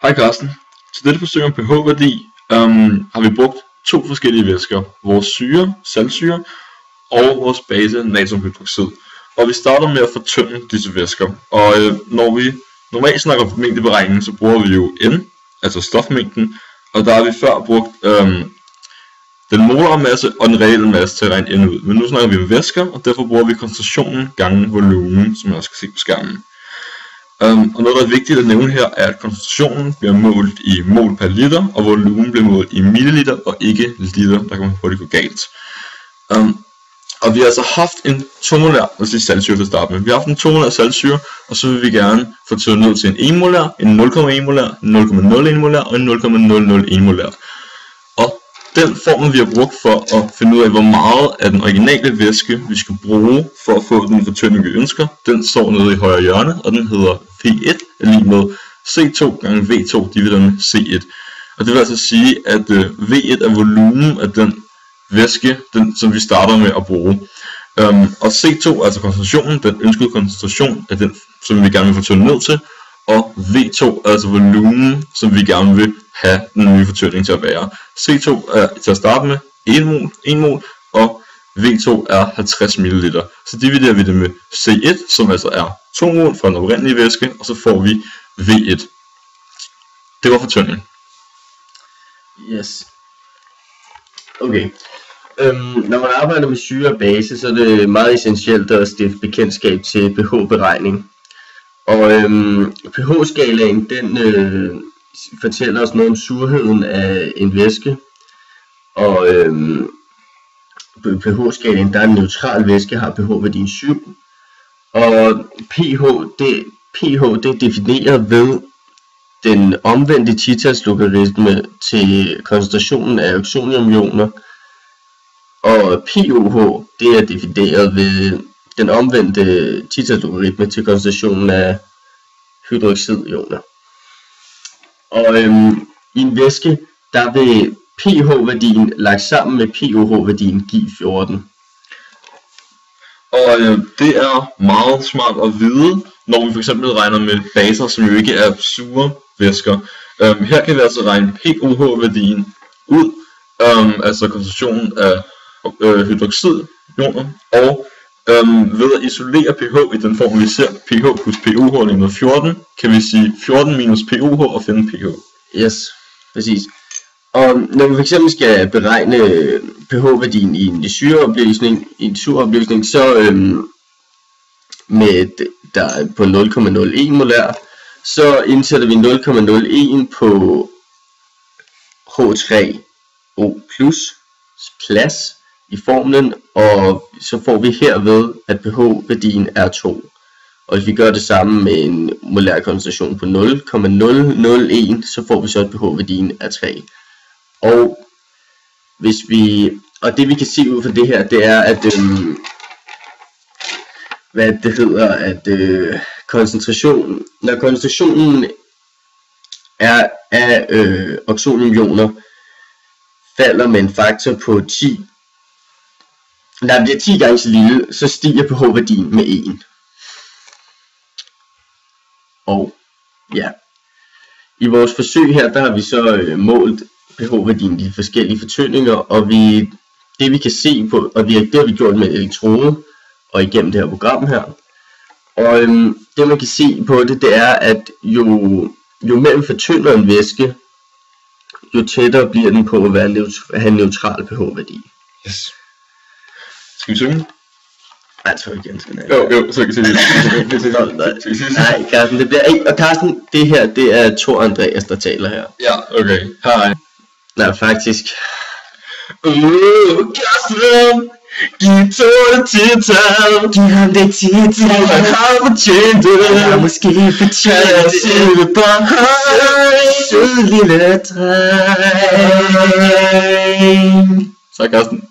Hej Carsten. Til dette forsøg om pH-værdi har vi brugt to forskellige væsker. Vores syre, saltsyre, og vores base, natriumhydroxid. Og vi starter med at fortynde disse væsker. Og når vi normalt snakker om mængdeberegning, så bruger vi jo N, altså stofmængden. Og der har vi før brugt den molare masse og den reelle masse til at regne N ud. Men nu snakker vi om væsker, og derfor bruger vi koncentrationen gange volumen, som jeg også kan se på skærmen. Og noget der er vigtigt at nævne her er, at koncentrationen bliver målt i mol per liter, og volumen bliver målt i milliliter og ikke liter, der kan man hurtigt gå galt. Og vi har altså haft en 2-molær saltsyre til at starte med. Vi har haft en 2-molær saltsyre, og så vil vi gerne få tyndet ned til en 1-molær, en 0,1 molær, 0,01 molær og en 0,001 molær. Og den formel vi har brugt for at finde ud af, hvor meget af den originale væske vi skal bruge for at få den fortynding vi ønsker, den står nede i højre hjørne, og den hedder V1 er lige med C2 gange V2 divideret med C1. Og det vil altså sige, at V1 er volumen af den væske, som vi starter med at bruge. Og C2, altså koncentrationen, den ønskede koncentration af den, som vi gerne vil fortynde ned til, og V2, altså volumen, som vi gerne vil have den nye fortynding til at være. C2 er til at starte med 1 mol, og V2 er 50 ml. Så dividerer vi det med C1, som altså er 2 mol fra den oprindelige væske, og så får vi V1. Det var fortynding. Yes. Okay. Når man arbejder med syre og base, så er det meget essentielt at stifte bekendtskab til pH-beregning. Og pH-skalaen, den fortæller os noget om surheden af en væske. Og pH-skalaen, der er en neutral væske, har pH-værdien 7. Og pH det er defineret ved den omvendte titalslogaritme til koncentrationen af oxoniumioner. Og pOH, det er defineret ved den omvendte titalslogaritme til koncentrationen af hydroxidioner. Og i en væske, der vil pH-værdien lagt sammen med pOH-værdien give 14. Og det er meget smart at vide, når vi f.eks. regner med baser, som jo ikke er sure væsker. Her kan vi altså regne pOH-værdien ud, altså koncentrationen af hydroxidioner, og ved at isolere pH i den form vi ser, pH plus pOH lige med 14, kan vi sige 14 minus pOH og finde pH. Yes, præcis. Og når vi fx skal beregne pH-værdien i en syreopløsning, så med der på 0,01 molær, så indsætter vi 0,01 på H3O plus plads i formlen, og så får vi herved, at pH-værdien er 2. Og hvis vi gør det samme med en molær koncentration på 0,001, så får vi så, at pH-værdien er 3. Og det vi kan se ud fra det her, det er, at når koncentrationen er af oxoniumioner falder med en faktor på 10, når det bliver 10 gange så lille, så stiger pH-værdien med 1. Og ja, i vores forsøg her, der har vi så målt pH-værdien i de forskellige fortyndinger, og det vi kan se på, og det har vi gjort med elektrode og igennem det her program her. Og det man kan se på det er, at jo mere vi fortynder en væske, jo tættere bliver den på at have en neutral pH-værdi. Yes. Skal vi synge? Nej, jeg tror igen. Jo, så kan vi se det. Nej, Carsten, det bliver ikke. Og Carsten, det her, det er Thor Andreas, der taler her. Ja, okay. Hej. Nej, faktisk. Carsten, giv Thor et tital. Giv ham det tital. Han har fortjent det. Han har måske fortjent det. Sød lille dreng. Så Carsten.